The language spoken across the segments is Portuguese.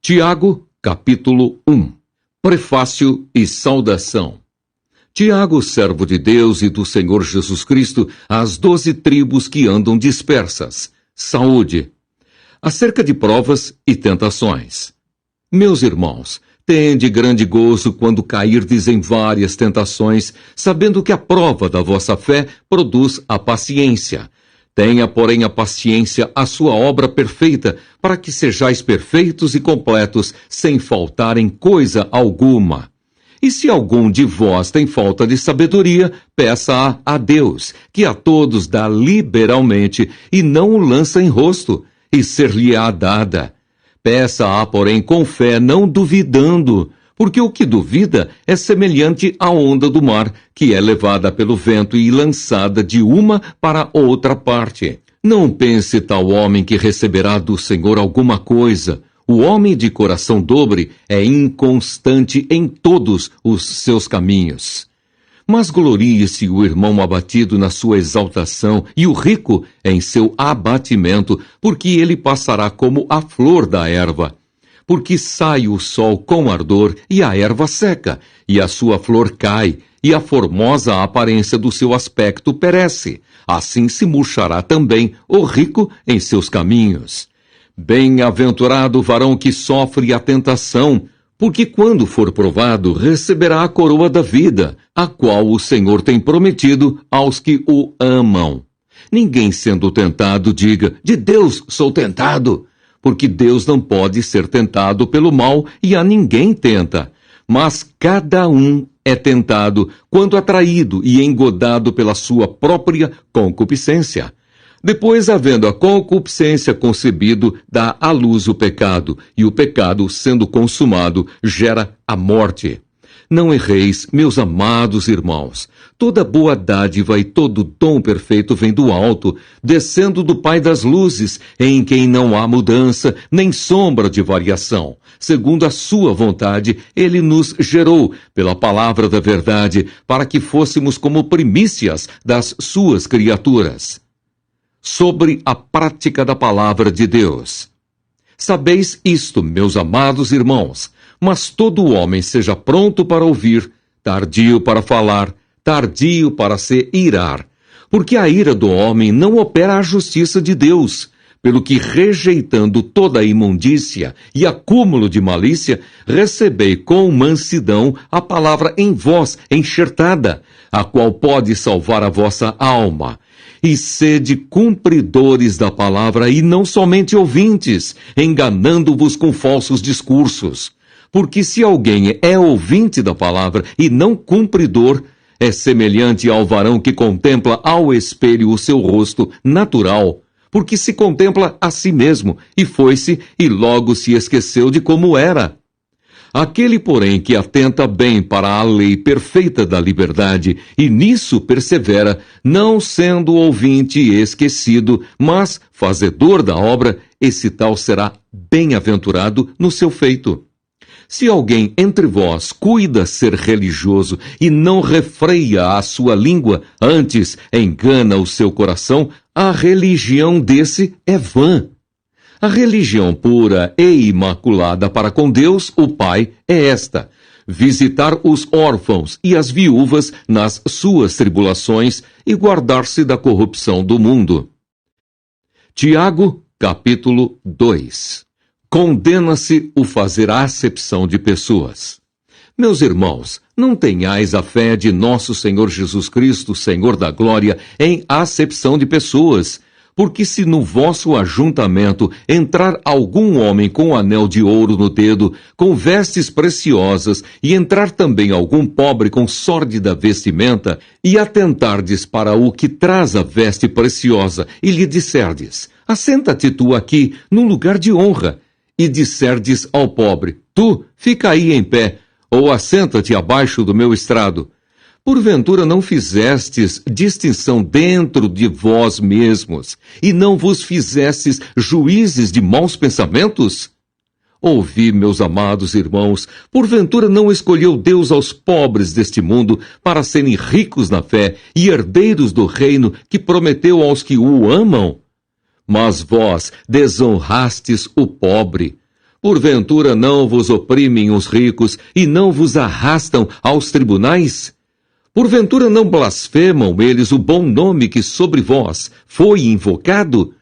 Tiago, capítulo 1. Prefácio e saudação. Tiago, servo de Deus e do Senhor Jesus Cristo, às 12 tribos que andam dispersas. Saúde. Acerca de provas e tentações. Meus irmãos, tende grande gozo quando cairdes em várias tentações, sabendo que a prova da vossa fé produz a paciência. Tenha, porém, a paciência a sua obra perfeita, para que sejais perfeitos e completos, sem faltar em coisa alguma. E se algum de vós tem falta de sabedoria, peça-a a Deus, que a todos dá liberalmente, e não o lança em rosto, e ser-lhe-á dada. Peça-a, porém, com fé, não duvidando, porque o que duvida é semelhante à onda do mar, que é levada pelo vento e lançada de uma para outra parte. Não pense tal homem que receberá do Senhor alguma coisa. O homem de coração dobre é inconstante em todos os seus caminhos. Mas glorie-se o irmão abatido na sua exaltação e o rico em seu abatimento, porque ele passará como a flor da erva. Porque sai o sol com ardor e a erva seca, e a sua flor cai, e a formosa aparência do seu aspecto perece. Assim se murchará também o rico em seus caminhos. Bem-aventurado o varão que sofre a tentação, porque quando for provado, receberá a coroa da vida, a qual o Senhor tem prometido aos que o amam. Ninguém sendo tentado diga, de Deus sou tentado, porque Deus não pode ser tentado pelo mal e a ninguém tenta. Mas cada um é tentado quando atraído e engodado pela sua própria concupiscência. Depois, havendo a concupiscência concebido, dá à luz o pecado, e o pecado, sendo consumado, gera a morte. Não erreis, meus amados irmãos. Toda boa dádiva e todo dom perfeito vem do alto, descendo do Pai das luzes, em quem não há mudança, nem sombra de variação. Segundo a sua vontade, ele nos gerou, pela palavra da verdade, para que fôssemos como primícias das suas criaturas. Sobre a prática da palavra de Deus. Sabeis isto, meus amados irmãos, mas todo homem seja pronto para ouvir, tardio para falar, tardio para se irar, porque a ira do homem não opera a justiça de Deus, pelo que, rejeitando toda a imundícia e acúmulo de malícia, recebei com mansidão a palavra em vós enxertada, a qual pode salvar a vossa alma. E sede cumpridores da palavra e não somente ouvintes, enganando-vos com falsos discursos. Porque se alguém é ouvinte da palavra e não cumpridor, é semelhante ao varão que contempla ao espelho o seu rosto natural, porque se contempla a si mesmo, e foi-se, e logo se esqueceu de como era. Aquele, porém, que atenta bem para a lei perfeita da liberdade, e nisso persevera, não sendo ouvinte esquecido, mas fazedor da obra, esse tal será bem-aventurado no seu feito. Se alguém entre vós cuida ser religioso e não refreia a sua língua, antes engana o seu coração, a religião desse é vã. A religião pura e imaculada para com Deus, o Pai, é esta: visitar os órfãos e as viúvas nas suas tribulações e guardar-se da corrupção do mundo. Tiago, capítulo 2. Condena-se o fazer acepção de pessoas. Meus irmãos, não tenhais a fé de nosso Senhor Jesus Cristo, Senhor da glória, em acepção de pessoas. Porque se no vosso ajuntamento entrar algum homem com anel de ouro no dedo, com vestes preciosas, e entrar também algum pobre com sórdida vestimenta, e atentardes para o que traz a veste preciosa, e lhe disserdes, assenta-te tu aqui, num lugar de honra, e disserdes ao pobre, tu, fica aí em pé, ou assenta-te abaixo do meu estrado. Porventura não fizestes distinção dentro de vós mesmos, e não vos fizestes juízes de maus pensamentos? Ouvi, meus amados irmãos, porventura não escolheu Deus aos pobres deste mundo para serem ricos na fé e herdeiros do reino que prometeu aos que o amam? Mas vós desonrastes o pobre. Porventura não vos oprimem os ricos e não vos arrastam aos tribunais? Porventura não blasfemam eles o bom nome que sobre vós foi invocado?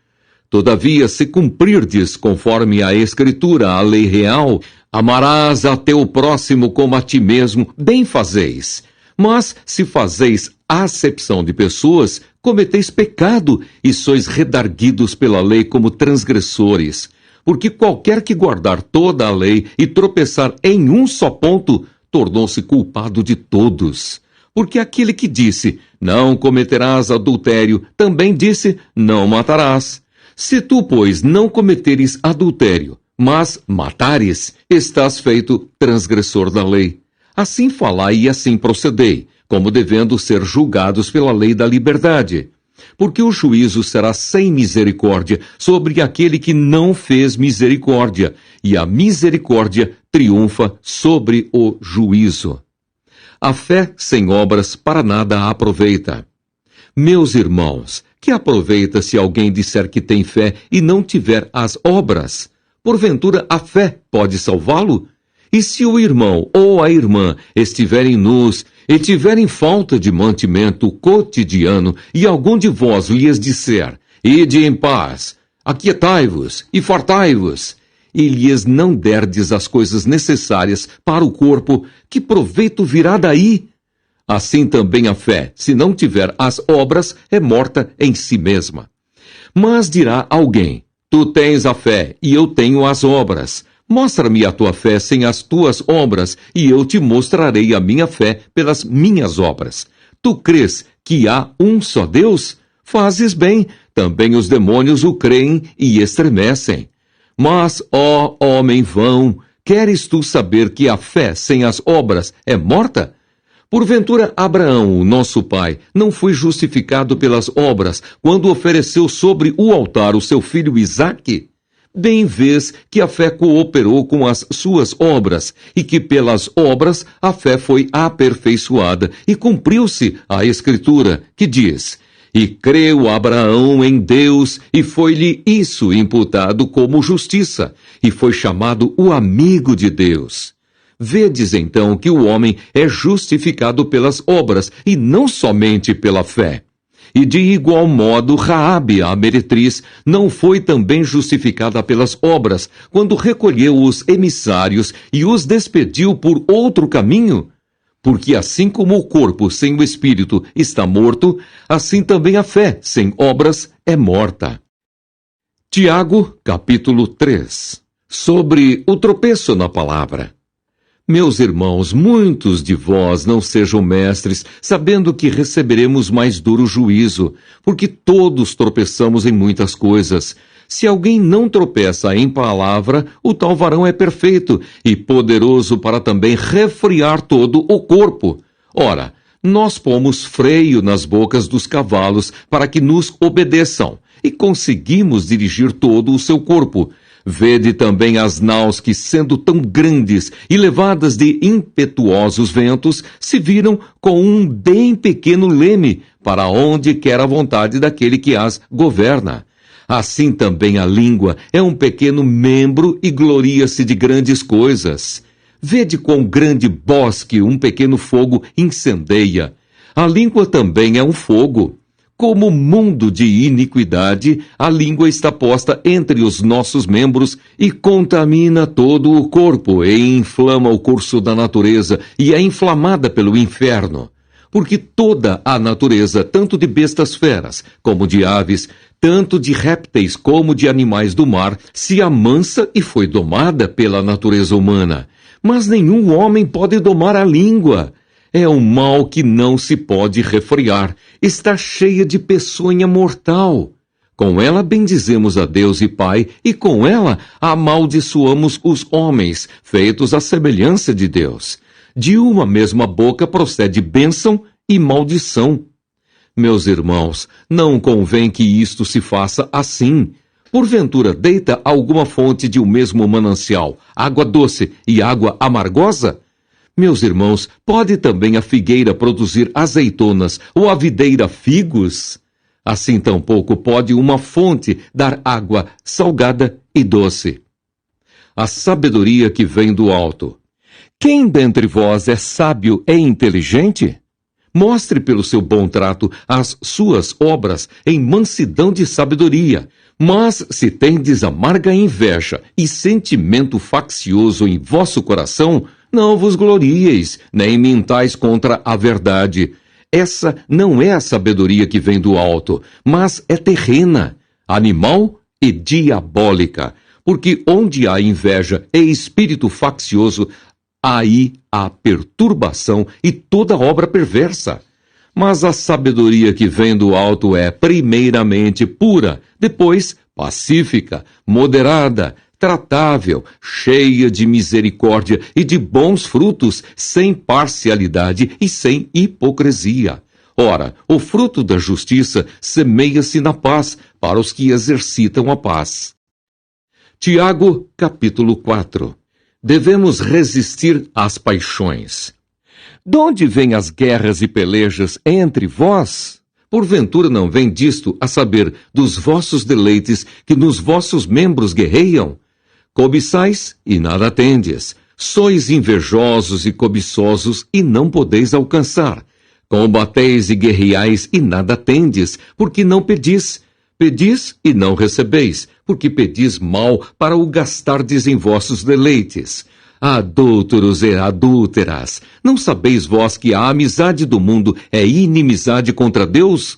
Todavia, se cumprirdes conforme a Escritura, a lei real, amarás a teu próximo como a ti mesmo, bem fazeis. Mas, se fazeis acepção de pessoas, cometeis pecado e sois redarguidos pela lei como transgressores. Porque qualquer que guardar toda a lei e tropeçar em um só ponto, tornou-se culpado de todos. Porque aquele que disse, não cometerás adultério, também disse, não matarás. Se tu, pois, não cometeres adultério, mas matares, estás feito transgressor da lei. Assim falai e assim procedei, como devendo ser julgados pela lei da liberdade. Porque o juízo será sem misericórdia sobre aquele que não fez misericórdia, e a misericórdia triunfa sobre o juízo. A fé sem obras para nada aproveita. Meus irmãos, que aproveita se alguém disser que tem fé e não tiver as obras? Porventura a fé pode salvá-lo? E se o irmão ou a irmã estiverem nus e tiverem falta de mantimento cotidiano, e algum de vós lhes disser, ide em paz, aquietai-vos e fartai-vos, e lhes não derdes as coisas necessárias para o corpo, que proveito virá daí? Assim também a fé, se não tiver as obras, é morta em si mesma. Mas dirá alguém, tu tens a fé e eu tenho as obras. Mostra-me a tua fé sem as tuas obras, e eu te mostrarei a minha fé pelas minhas obras. Tu crês que há um só Deus? Fazes bem, também os demônios o creem e estremecem. Mas, ó homem vão, queres tu saber que a fé sem as obras é morta? Porventura Abraão, o nosso pai, não foi justificado pelas obras quando ofereceu sobre o altar o seu filho Isaque? Bem vês que a fé cooperou com as suas obras, e que pelas obras a fé foi aperfeiçoada, e cumpriu-se a Escritura, que diz, e creu Abraão em Deus, e foi-lhe isso imputado como justiça, e foi chamado o amigo de Deus. Vedes então que o homem é justificado pelas obras, e não somente pela fé. E de igual modo, Raabe, a meretriz, não foi também justificada pelas obras, quando recolheu os emissários e os despediu por outro caminho? Porque assim como o corpo sem o espírito está morto, assim também a fé sem obras é morta. Tiago, capítulo 3. Sobre o tropeço na palavra. Meus irmãos, muitos de vós não sejam mestres, sabendo que receberemos mais duro juízo, porque todos tropeçamos em muitas coisas. Se alguém não tropeça em palavra, o tal varão é perfeito e poderoso para também refrear todo o corpo. Ora, nós pomos freio nas bocas dos cavalos para que nos obedeçam, e conseguimos dirigir todo o seu corpo. Vede também as naus que, sendo tão grandes e levadas de impetuosos ventos, se viram com um bem pequeno leme, para onde quer a vontade daquele que as governa. Assim também a língua é um pequeno membro e gloria-se de grandes coisas. Vede quão grande bosque um pequeno fogo incendeia. A língua também é um fogo. Como mundo de iniquidade, a língua está posta entre os nossos membros e contamina todo o corpo e inflama o curso da natureza e é inflamada pelo inferno. Porque toda a natureza, tanto de bestas feras como de aves, tanto de répteis como de animais do mar, se amansa e foi domada pela natureza humana. Mas nenhum homem pode domar a língua. É um mal que não se pode refrear. Está cheia de peçonha mortal. Com ela bendizemos a Deus e Pai, e com ela amaldiçoamos os homens, feitos à semelhança de Deus. De uma mesma boca procede bênção e maldição. Meus irmãos, não convém que isto se faça assim. Porventura deita alguma fonte de um mesmo manancial, água doce e água amargosa? Meus irmãos, pode também a figueira produzir azeitonas ou a videira figos? Assim tampouco pode uma fonte dar água salgada e doce. a sabedoria que vem do alto. Quem dentre vós é sábio e inteligente? Mostre pelo seu bom trato as suas obras em mansidão de sabedoria. Mas se tendes amarga inveja e sentimento faccioso em vosso coração, não vos glorieis, nem mintais contra a verdade. Essa não é a sabedoria que vem do alto, mas é terrena, animal e diabólica. Porque onde há inveja e espírito faccioso, aí há perturbação e toda obra perversa. Mas a sabedoria que vem do alto é primeiramente pura, depois pacífica, moderada, tratável, cheia de misericórdia e de bons frutos, sem parcialidade e sem hipocrisia. Ora, o fruto da justiça semeia-se na paz para os que exercitam a paz. Tiago, capítulo 4. Devemos resistir às paixões. Donde vêm as guerras e pelejas entre vós? Porventura não vem disto, a saber, dos vossos deleites que nos vossos membros guerreiam? Cobiçais e nada tendes. Sois invejosos e cobiçosos e não podeis alcançar. Combateis e guerreais e nada tendes, porque não pedis. Pedis e não recebeis, porque pedis mal para o gastardes em vossos deleites. Adúlteros e adúlteras, não sabeis vós que a amizade do mundo é inimizade contra Deus?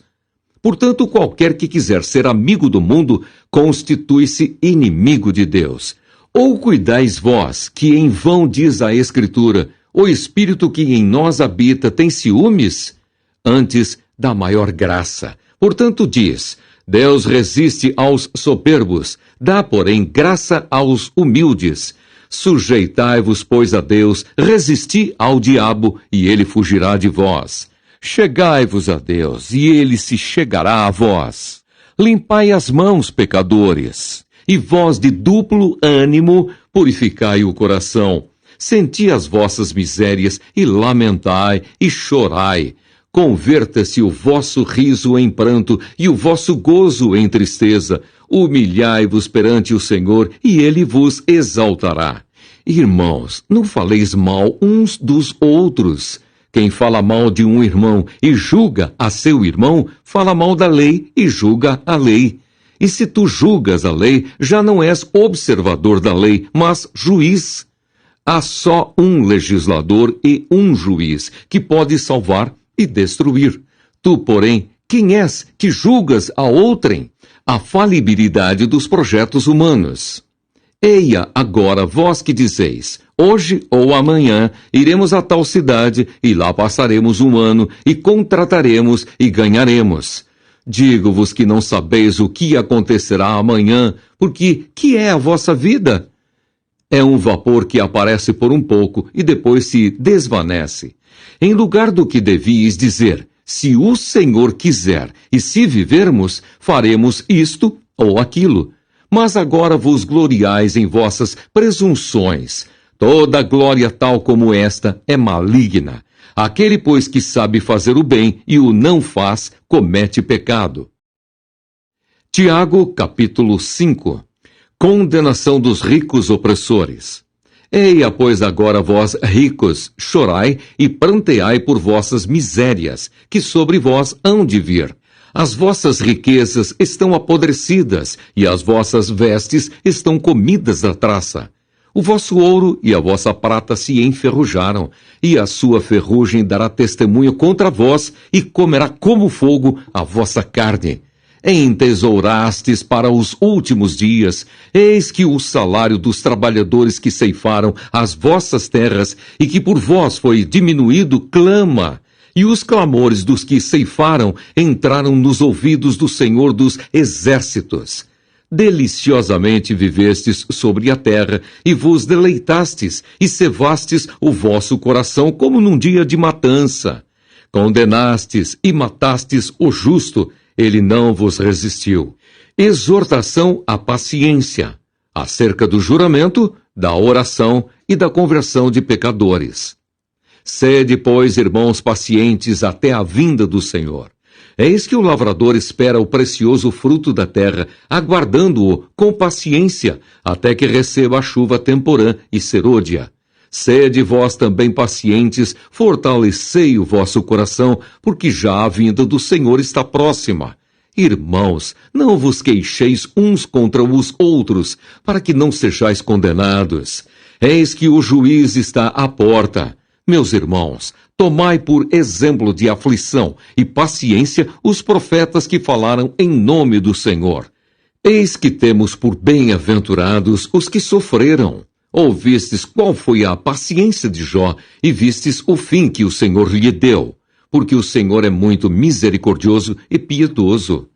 Portanto, qualquer que quiser ser amigo do mundo, constitui-se inimigo de Deus. Ou cuidais vós, que em vão diz a Escritura, o Espírito que em nós habita tem ciúmes? Antes, da maior graça. Portanto, diz, Deus resiste aos soberbos, dá, porém, graça aos humildes. Sujeitai-vos, pois, a Deus, resisti ao diabo, e ele fugirá de vós. Chegai-vos a Deus, e ele se chegará a vós. Limpai as mãos, pecadores, e vós de duplo ânimo, purificai o coração. Senti as vossas misérias, e lamentai, e chorai. Converta-se o vosso riso em pranto, e o vosso gozo em tristeza. Humilhai-vos perante o Senhor, e ele vos exaltará. Irmãos, não faleis mal uns dos outros. Quem fala mal de um irmão e julga a seu irmão, fala mal da lei e julga a lei. E se tu julgas a lei, já não és observador da lei, mas juiz. Há só um legislador e um juiz, que pode salvar e destruir. Tu, porém, quem és que julgas a outrem? A falibilidade dos projetos humanos. Eia, agora, vós que dizeis, hoje ou amanhã iremos a tal cidade, e lá passaremos um ano, e contrataremos e ganharemos. Digo-vos que não sabeis o que acontecerá amanhã, porque que é a vossa vida? É um vapor que aparece por um pouco e depois se desvanece. Em lugar do que devíeis dizer, se o Senhor quiser, e se vivermos, faremos isto ou aquilo. Mas agora vos gloriais em vossas presunções. Toda glória tal como esta é maligna. Aquele, pois, que sabe fazer o bem e o não faz, comete pecado. Tiago, capítulo 5. Condenação dos ricos opressores. Eia, pois, agora vós, ricos, chorai e pranteai por vossas misérias, que sobre vós hão de vir. As vossas riquezas estão apodrecidas, e as vossas vestes estão comidas da traça. O vosso ouro e a vossa prata se enferrujaram, e a sua ferrugem dará testemunho contra vós, e comerá como fogo a vossa carne. Entesourastes para os últimos dias, eis que o salário dos trabalhadores que ceifaram as vossas terras, e que por vós foi diminuído, clama. E os clamores dos que ceifaram entraram nos ouvidos do Senhor dos Exércitos. Deliciosamente vivestes sobre a terra, e vos deleitastes, e cevastes o vosso coração como num dia de matança. Condenastes e matastes o justo, ele não vos resistiu. Exortação à paciência, acerca do juramento, da oração e da conversão de pecadores. Sede, pois, irmãos pacientes até a vinda do Senhor. Eis que o lavrador espera o precioso fruto da terra, aguardando-o com paciência, até que receba a chuva temporã e serôdia. Sede vós também pacientes, fortalecei o vosso coração, porque já a vinda do Senhor está próxima. Irmãos, não vos queixeis uns contra os outros, para que não sejais condenados. Eis que o juiz está à porta. Meus irmãos, tomai por exemplo de aflição e paciência os profetas que falaram em nome do Senhor. Eis que temos por bem-aventurados os que sofreram. Ouvistes qual foi a paciência de Jó e vistes o fim que o Senhor lhe deu, porque o Senhor é muito misericordioso e piedoso.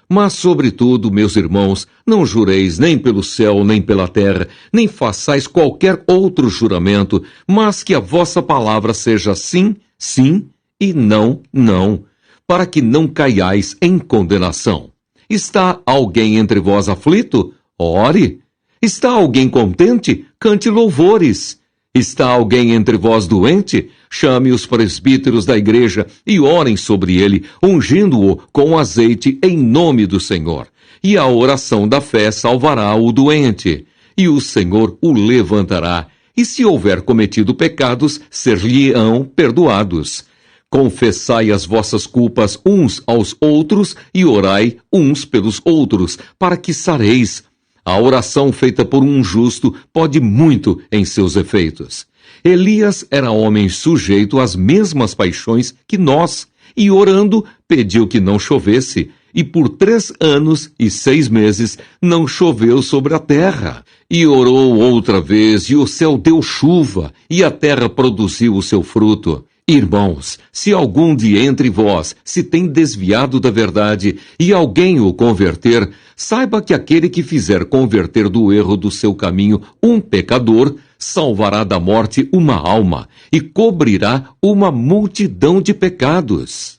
Mas, sobretudo, meus irmãos, não jureis nem pelo céu, nem pela terra, nem façais qualquer outro juramento, mas que a vossa palavra seja sim, sim, e não, não, para que não caiais em condenação. Está alguém entre vós aflito? Ore. Está alguém contente? Cante louvores. Está alguém entre vós doente? Chame os presbíteros da igreja e orem sobre ele, ungindo-o com azeite em nome do Senhor. E a oração da fé salvará o doente. E o Senhor o levantará. E se houver cometido pecados, ser-lhe-ão perdoados. Confessai as vossas culpas uns aos outros e orai uns pelos outros, para que sareis. A oração feita por um justo pode muito em seus efeitos. Elias era homem sujeito às mesmas paixões que nós, e orando, pediu que não chovesse, e por 3 anos e 6 meses não choveu sobre a terra. E orou outra vez, e o céu deu chuva, e a terra produziu o seu fruto. Irmãos, se algum de entre vós se tem desviado da verdade e alguém o converter, saiba que aquele que fizer converter do erro do seu caminho um pecador, salvará da morte uma alma e cobrirá uma multidão de pecados.